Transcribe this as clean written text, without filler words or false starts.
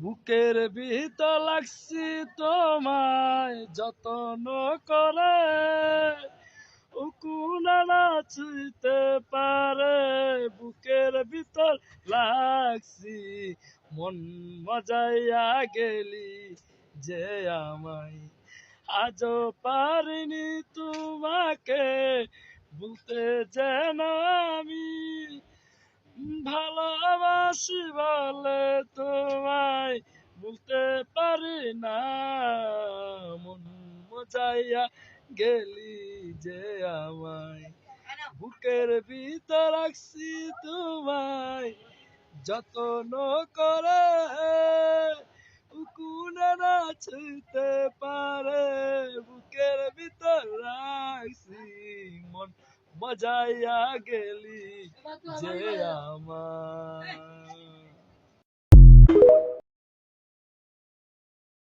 বুকের ভিতর লাগছি তোমায় যতন করে, উকুনা না ছুঁইতে পারে। বুকের ভিতর লাগছি মন মজাইয়া গেলি যে আমায়, আজও পারিনি তোমাকে বলতে যেন আমি ভালোবাসি বলে তোমায় বলতে পারি না। মন মজাইয়া গেলি যে আমায়, বুকের ভিতর রাখছি তোমায় যতন করে, উকুনে না ছুঁইতে পারে। বুকের ভিতর রাখছি মন মজাইয়া গেলি যে আমায়।